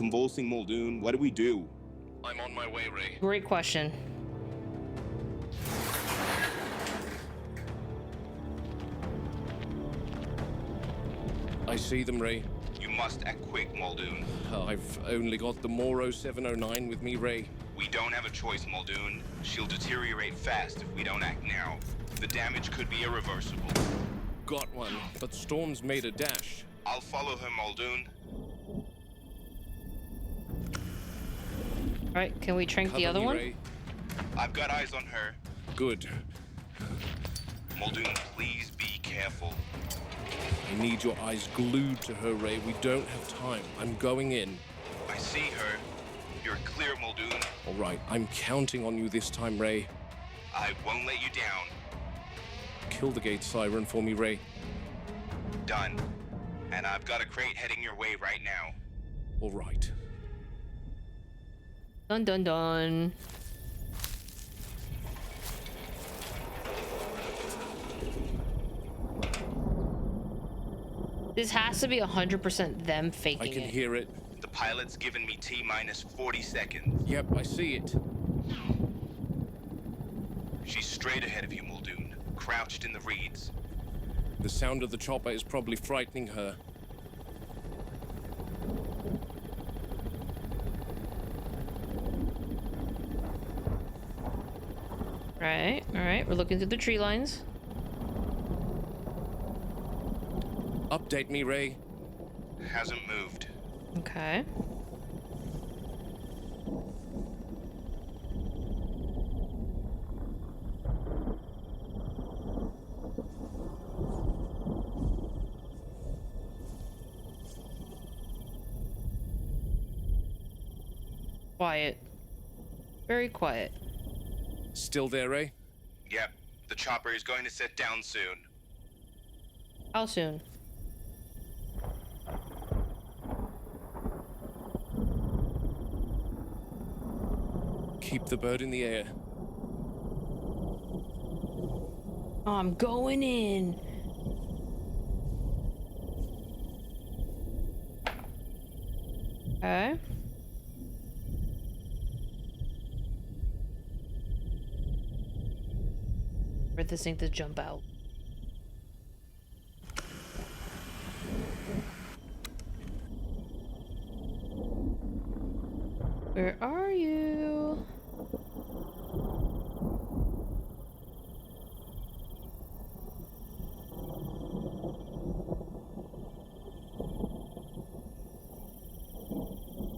convulsing Muldoon. What do we do? I'm on my way, Ray. Great question. I see them, Ray. You must act quick, Muldoon. I've only got the Moro 709 with me, Ray. We don't have a choice, Muldoon. She'll deteriorate fast if we don't act now. The damage could be irreversible. Got one, but Storm's made a dash. I'll follow her, Muldoon. All right, can we trank the Cover other me, one? Ray. I've got eyes on her. Good. Muldoon, please be careful. I need your eyes glued to her, Ray. We don't have time. I'm going in. I see her. You're clear, Muldoon. All right, I'm counting on you this time, Ray. I won't let you down. Kill the gate siren for me, Ray. Done. And I've got a crate heading your way right now. All right. Dun dun dun. This has to be 100% them faking I can it. hear it. The pilot's given me T-minus 40 seconds. Yep, I see it. She's straight ahead of you, Muldoon. Crouched in the reeds. The sound of the chopper is probably frightening her. All right, we're looking through the tree lines. Update me, Ray. Hasn't moved. Okay. Quiet. Very quiet. Still there, Ray? Yep. The chopper is going to set down soon. How soon? Keep the bird in the air. I'm going in. Okay. For this thing to jump out. Where are you?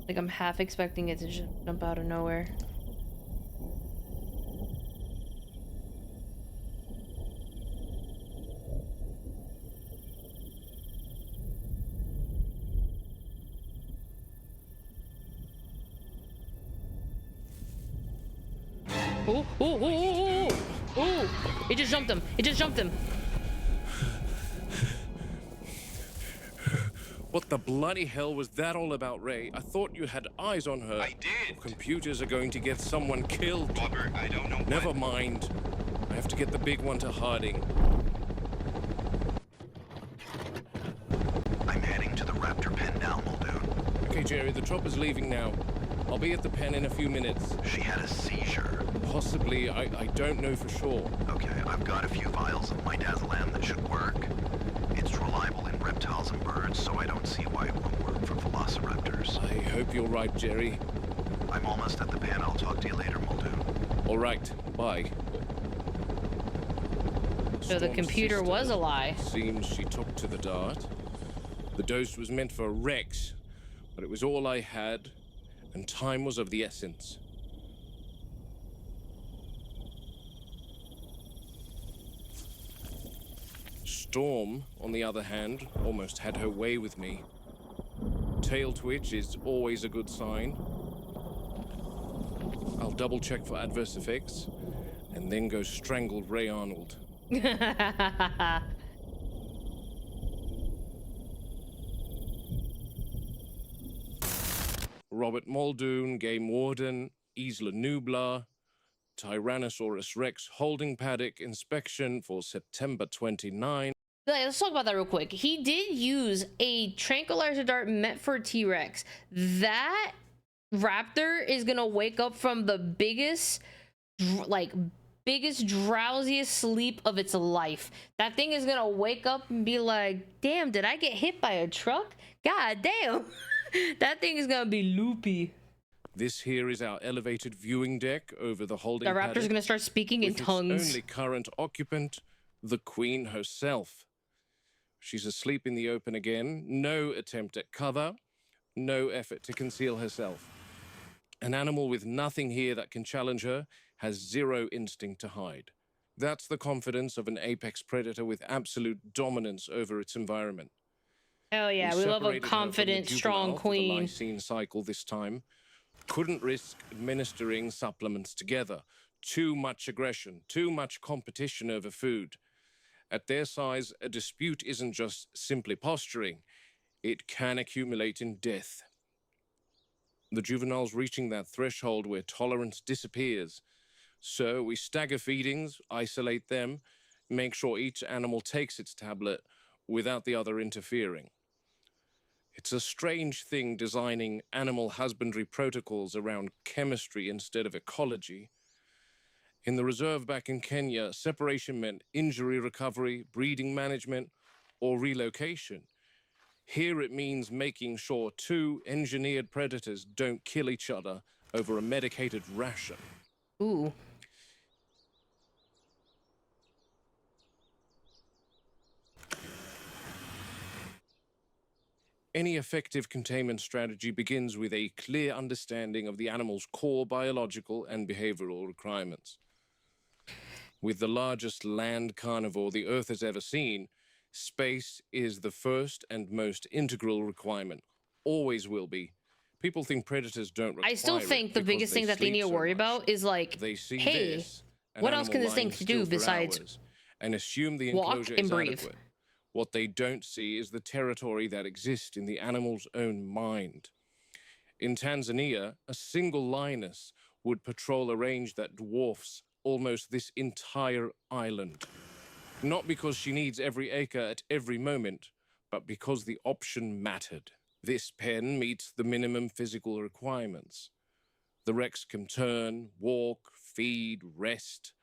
Like I'm half expecting it to just jump out of nowhere. Oh, oh, oh, oh, oh, oh! It just jumped him. It just jumped him. What the bloody hell was that all about, Ray? I thought you had eyes on her. I did. Computers are going to get someone killed. Robert, I don't know Never what. mind. I have to get the big one to Harding. I'm heading to the raptor pen now, Muldoon. Okay, Jerry, the chopper's leaving now. I'll be at the pen in a few minutes. She had a seizure. Possibly. I don't know for sure. Okay, I've got a few vials of midazolam that should work. It's reliable in reptiles and birds, so I don't see why it won't work for velociraptors. I hope you're right, Jerry. I'm almost at the pen. I'll talk to you later, Muldoon. All right, bye. So the Storm's computer sister was a lie. Seems she took to the dart. The dose was meant for Rex, but it was all I had, and time was of the essence. Storm, on the other hand, almost had her way with me. Tail twitch is always a good sign. I'll double check for adverse effects, and then go strangle Ray Arnold. Robert Muldoon, Game Warden, Isla Nublar, Tyrannosaurus Rex holding paddock inspection for September 29. Let's talk about that real quick. He did use a tranquilizer dart meant for T-Rex. That raptor is gonna wake up from the biggest drowsiest sleep of its life. That thing is gonna wake up and be like, damn, did I get hit by a truck? God damn. That thing is gonna be loopy. This here is our elevated viewing deck over the holding The raptor's paddock, gonna start speaking in with its tongues. only current occupant, the queen herself. She's asleep in the open again, no attempt at cover, no effort to conceal herself. An animal with nothing here that can challenge her has zero instinct to hide. That's the confidence of an apex predator with absolute dominance over its environment. Hell yeah, we love a separated her from the confident, strong juvenile for the queen. lysine cycle this time. Couldn't risk administering supplements together. Too much aggression, too much competition over food. At their size, a dispute isn't just simply posturing. It can accumulate in death. The juvenile's reaching that threshold where tolerance disappears. So we stagger feedings, isolate them, make sure each animal takes its tablet without the other interfering. It's a strange thing designing animal husbandry protocols around chemistry instead of ecology. In the reserve back in Kenya, separation meant injury recovery, breeding management, or relocation. Here it means making sure two engineered predators don't kill each other over a medicated ration. Ooh. Any effective containment strategy begins with a clear understanding of the animal's core biological and behavioral requirements. With the largest land carnivore the Earth has ever seen, space is the first and most integral requirement. Always will be. People think predators don't require I still it think the because biggest thing that they sleep need to so worry much. about is like, They see hey, this, an what else animal can this thing lying do still for besides hours, and assume the walk enclosure and is breathe? adequate. What they don't see is the territory that exists in the animal's own mind. In Tanzania, a single lioness would patrol a range that dwarfs almost this entire island. Not because she needs every acre at every moment, but because the option mattered. This pen meets the minimum physical requirements. The Rex can turn, walk, feed, rest,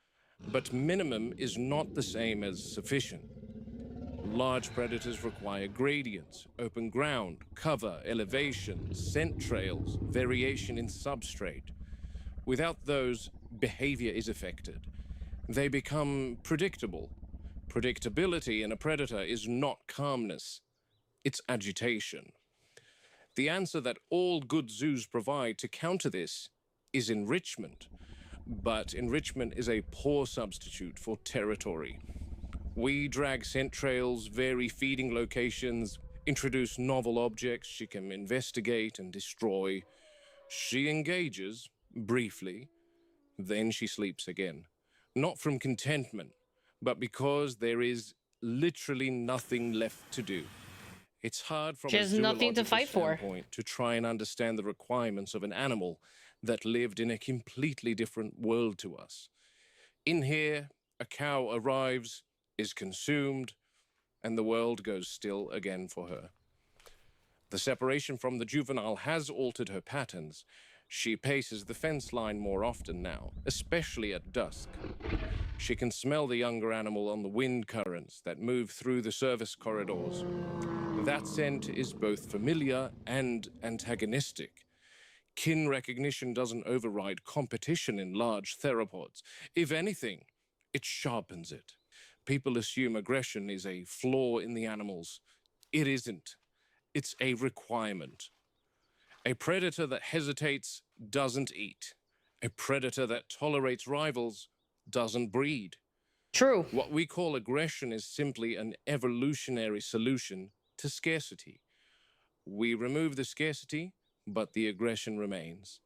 but minimum is not the same as sufficient. Large predators require gradients, open ground, cover, elevation, scent trails, variation in substrate. Without those, behavior is affected. They become predictable. Predictability in a predator is not calmness, it's agitation. The answer that all good zoos provide to counter this is enrichment. But enrichment is a poor substitute for territory. We drag scent trails, vary feeding locations, introduce novel objects she can investigate and destroy. She engages, briefly, then she sleeps again. Not from contentment, but because there is literally nothing left to do. It's hard from She a has nothing to zoological fight for. standpoint to try and understand the requirements of an animal that lived in a completely different world to us. In here, a cow arrives, is consumed, and the world goes still again for her. The separation from the juvenile has altered her patterns. She paces the fence line more often now, especially at dusk. She can smell the younger animal on the wind currents that move through the service corridors. That scent is both familiar and antagonistic. Kin recognition doesn't override competition in large theropods. If anything, it sharpens it. People assume aggression is a flaw in the animals. It isn't. It's a requirement. A predator that hesitates doesn't eat. A predator that tolerates rivals doesn't breed. True. What we call aggression is simply an evolutionary solution to scarcity. We remove the scarcity, but the aggression remains.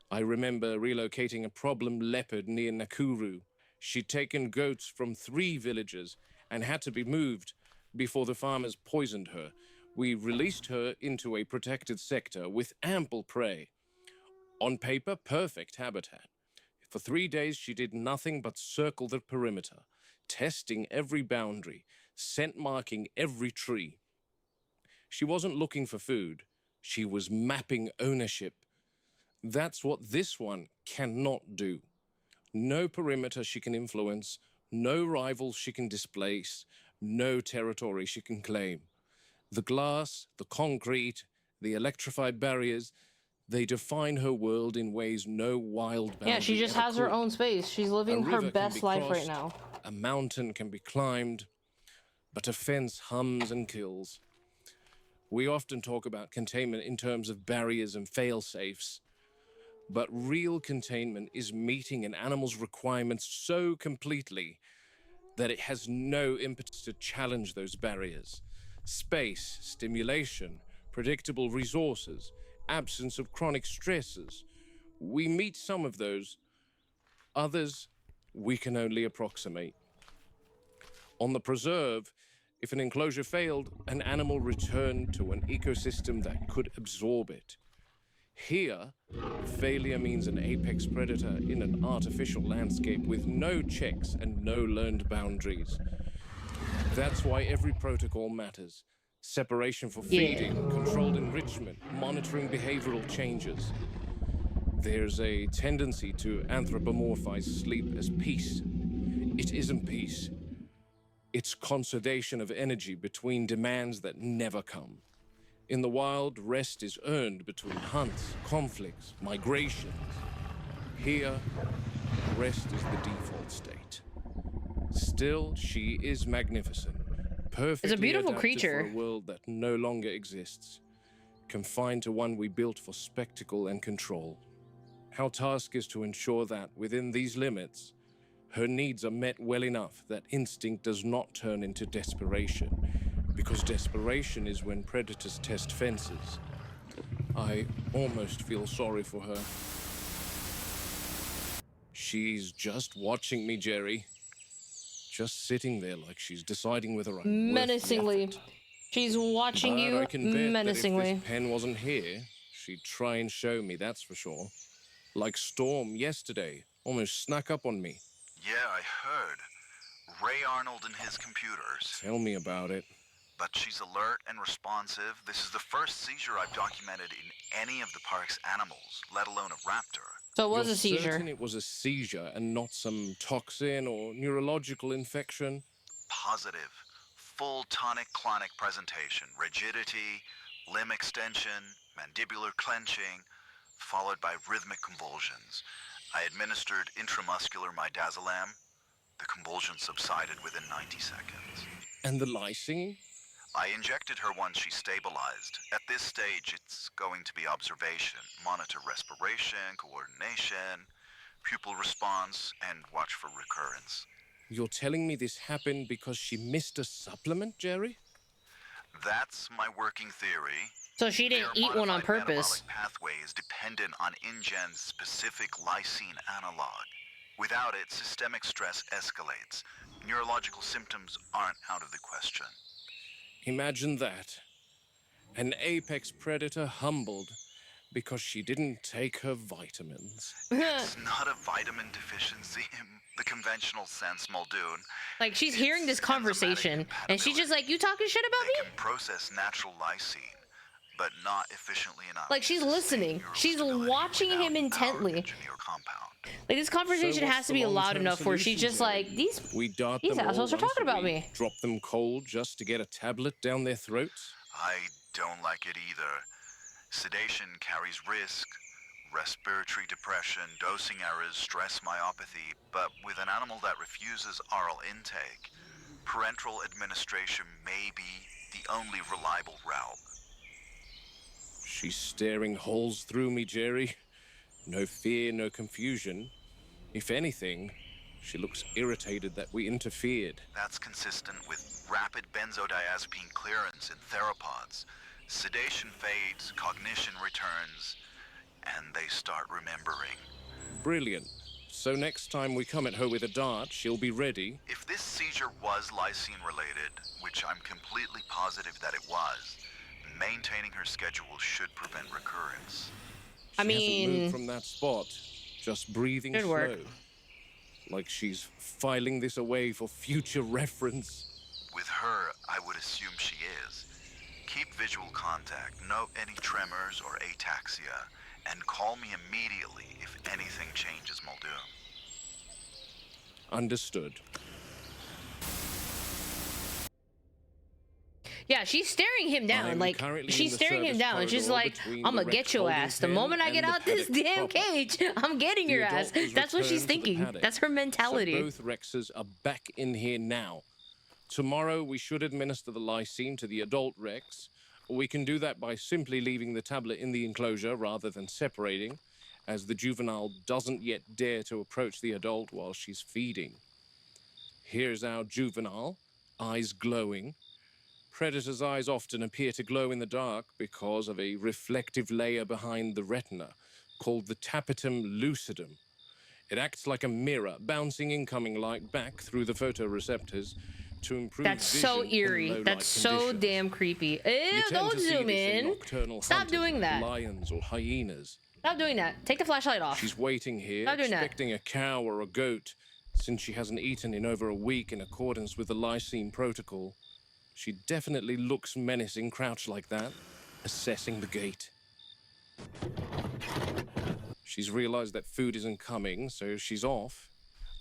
I remember relocating a problem leopard near Nakuru. She'd taken goats from 3 villages and had to be moved before the farmers poisoned her. We released her into a protected sector with ample prey. On paper, perfect habitat. For 3 days, she did nothing but circle the perimeter, testing every boundary, scent marking every tree. She wasn't looking for food, she was mapping ownership. That's what this one cannot do. No perimeter she can influence, no rivals she can displace, no territory she can claim. The glass, the concrete, the electrified barriers, they define her world in ways no wild boundary Yeah, she just ever has her could. own space. She's living A her river can best be life right crossed, now. a mountain can be climbed, but a fence hums and kills. We often talk about containment in terms of barriers and fail-safes, but real containment is meeting an animal's requirements so completely that it has no impetus to challenge those barriers. Space, stimulation, predictable resources, absence of chronic stresses. We meet some of those, others we can only approximate. On the preserve, if an enclosure failed, an animal returned to an ecosystem that could absorb it. Here, failure means an apex predator in an artificial landscape with no checks and no learned boundaries. That's why every protocol matters. Separation for feeding, controlled enrichment, monitoring behavioral changes. There's a tendency to anthropomorphize sleep as peace. It isn't peace. It's conservation of energy between demands that never come. In the wild, rest is earned between hunts, conflicts, migrations. Here, rest is the default state. Still, she is magnificent. Perfectly beautiful adapted creature. for a world that no longer exists, confined to one we built for spectacle and control. Our task is to ensure that, within these limits, her needs are met well enough that instinct does not turn into desperation, because desperation is when predators test fences. I almost feel sorry for her. She's just watching me, Jerry. Just sitting there like she's deciding whether I'm worth the Menacingly. effort. She's watching But you I can bet menacingly. that if this pen wasn't here, she'd try and show me, that's for sure. Like Storm yesterday, almost snuck up on me. Yeah, I heard. Ray Arnold and his computers. Tell me about it. But she's alert and responsive. This is the first seizure I've documented in any of the park's animals, let alone a raptor. So it was You're a seizure. certain it was a seizure and not some toxin or neurological infection? Positive. Full tonic-clonic presentation. Rigidity, limb extension, mandibular clenching, followed by rhythmic convulsions. I administered intramuscular midazolam. The convulsions subsided within 90 seconds. And the lysine? I injected her once she stabilized. At this stage, it's going to be observation, monitor respiration, coordination, pupil response, and watch for recurrence. You're telling me this happened because she missed a supplement, Jerry? That's my working theory. So she didn't Their eat one on modified purpose. metabolic pathway is dependent on InGen's specific lysine analog. Without it, systemic stress escalates. Neurological symptoms aren't out of the question. Imagine that. An apex predator humbled because she didn't take her vitamins. It's not a vitamin deficiency in the conventional sense, Muldoon. Like, she's hearing this It's conversation, enzymatic and she's just like, you talking shit about They me? can process natural lysine, but not efficiently enough. Like, she's to sustain listening. neural She's stability watching without him our intently. engineer compound. Like, this conversation what's has to the be loud long-term enough where she's solution, just Jerry? like, these We dart These them all assholes are once talking a about week, me. drop them cold just to get a tablet down their throats? I don't like it either. Sedation carries risk. Respiratory depression, dosing errors, stress myopathy, but with an animal that refuses oral intake, parenteral administration may be the only reliable route. She's staring holes through me, Jerry. No fear, no confusion. If anything, she looks irritated that we interfered. That's consistent with rapid benzodiazepine clearance in theropods. Sedation fades, cognition returns, and they start remembering. Brilliant. So next time we come at her with a dart, she'll be ready. If this seizure was lysine related, which I'm completely positive that it was, maintaining her schedule should prevent recurrence. I She hasn't moved mean, from that spot, just breathing should slow. work. Like she's filing this away for future reference. With her, I would assume she is. Keep visual contact, note any tremors or ataxia, and call me immediately if anything changes, Muldoon. Understood. Yeah, she's staring him down. I'm like, currently she's in the staring him service down. She's corridor like, between I'm the gonna get wrecked your holding ass the pen moment I and get the out this paddock damn proper. cage. I'm getting The your adult ass. was That's what she's returned to the thinking. paddock. That's her mentality. So both Rexes are back in here now. Tomorrow we should administer the lysine to the adult Rex. We can do that by simply leaving the tablet in the enclosure rather than separating, as the juvenile doesn't yet dare to approach the adult while she's feeding. Here's our juvenile, eyes glowing. Predator's eyes often appear to glow in the dark because of a reflective layer behind the retina called the tapetum lucidum. It acts like a mirror, bouncing incoming light back through the photoreceptors to improve That's so vision in eerie. low-light That's so conditions. damn creepy. Ew, You tend don't to see zoom this in. nocturnal Stop hunters doing like that. lions or hyenas. Stop doing that. Take the flashlight off. She's waiting here, Stop doing that. expecting a cow or a goat, since she hasn't eaten in over a week in accordance with the lysine protocol. She definitely looks menacing crouched like that, assessing the gate. She's realized that food isn't coming, so she's off.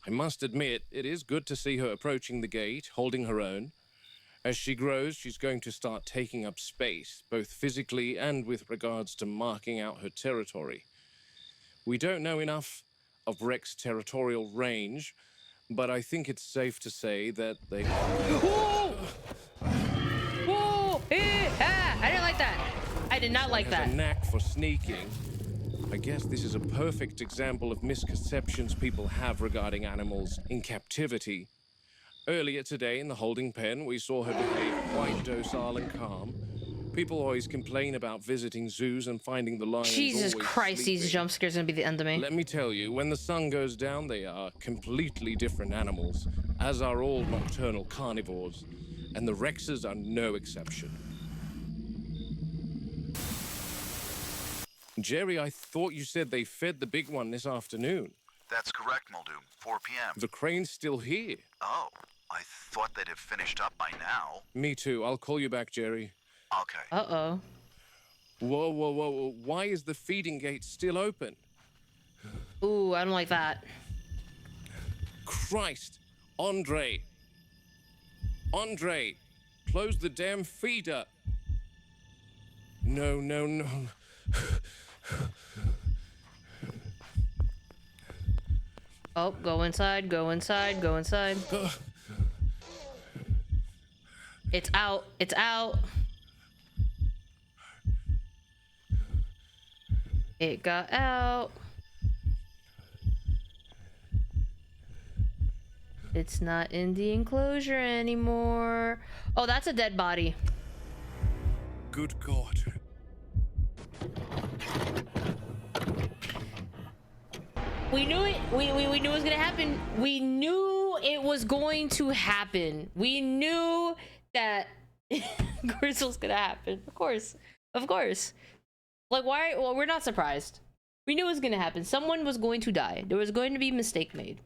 I must admit, it is good to see her approaching the gate, holding her own. As she grows, she's going to start taking up space, both physically and with regards to marking out her territory. We don't know enough of Rex's territorial range, but I think it's safe to say that they... Whoa! Whoa! I didn't like that. I did not like has that. a knack for sneaking. I guess this is a perfect example of misconceptions people have regarding animals in captivity. Earlier today in the holding pen, we saw her behave quite docile and calm. People always complain about visiting zoos and finding the lions Jesus always Christ, these sleeping. jump scares are gonna be the end of me. Let me tell you, when the sun goes down, they are completely different animals, as are all nocturnal carnivores, and the Rexes are no exception. Jerry, I thought you said they fed the big one this afternoon. That's correct, Muldoon. 4 p.m. The crane's still here. Oh, I thought they'd have finished up by now. Me too. I'll call you back, Jerry. Okay. Uh-oh. Whoa, whoa, whoa, whoa. Why is the feeding gate still open? Ooh, I don't like that. Christ! Andre! Andre! Close the damn feeder! No, no, no. Oh, go inside, go inside, go inside. It's out, it's out. It got out. It's not in the enclosure anymore. Oh, that's a dead body. Good God. We knew it. We knew it was gonna happen. We knew it was going to happen. We knew that Grizzle's gonna happen. Of course. Of course. Like, why? Well, we're not surprised. We knew it was gonna happen. Someone was going to die. There was going to be a mistake made.